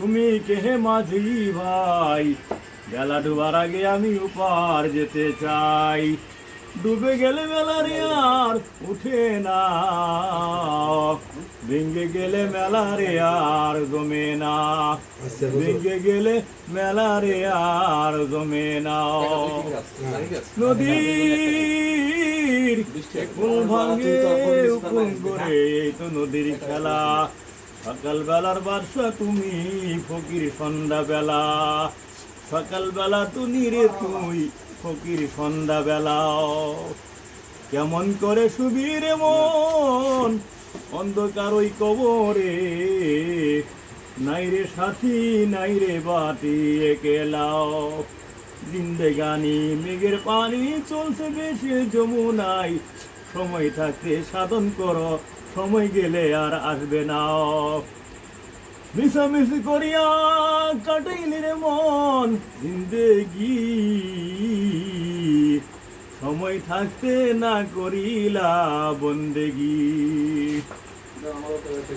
তুমি কেহে মাঝি ভাই, বেলা ডুবার আগে আমি ওপার যেতে চাই। ডুবে গেলে মেলারে আর উঠে না, ভেঙ্গে গেলে মেলারে আর জমে না, ভেঙ্গে গেলে মেলারে আর জমে না। নদীর কুল ভাঙে উকুন করে, এই তো নদীর খেলা। সকাল বেলার বাদশা তুমি, ফকির সন্ধ্যা বেলা। সকাল বেলা তুমি রে তুই, ফকির সন্ধ্যা বেলা। কেমন করে সুবীর মন অন্ধকার ওই কবরে, নাই রে সাথী নাই রে বাতি একেলাও। জিন্দেগানি মেঘের পানি চলছে বেশি যমুনায়, সময় থাকতে সাধন করো, সময় গেলে আর আসবে না। মিশামিশি করিয়া কাটাইলি রে মন জিন্দেগি, সময় থাকতে না করিলা বন্দেগি।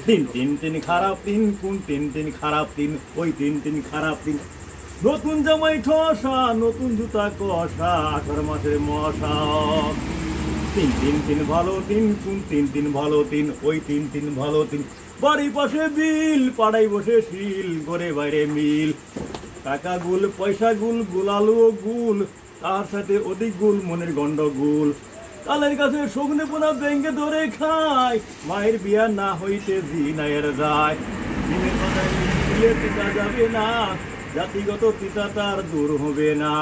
তিন তিন তিন খারাপ দিন, কোন তিন তিন খারাপ দিন, ওই তিন তিন খারাপ দিন। নতুন জামাই ঠসা, নতুন জুতা কষা, 18 মাসের মশা। তিন তিন তিন ভালো দিন, কোন তিন তিন ভালো দিন, ওই তিন তিন ভালো দিন। বাড়ি পাশে বিল, পাড়ায় বসে শিল, ঘরে বাইরে মিল। টাকা গুল, পয়সা গুল, গুলালু গুল, তার সাথে অধিক গুল, মনের গন্ডগোল। তালের কাছে সগ্নে পোনা ব্যাঙ্গে ধরে খায়, মায়ের বিয়া না হইতে জিনায়ের যায়। দিনের কথায় মিলে পিতা যাবে না, জাতিগত পিতা তার দূর হবে না।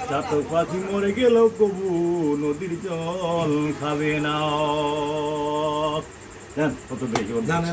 চাতক পাখি মরে গেল কবু, নদীর জল খাবে না। কত বেশি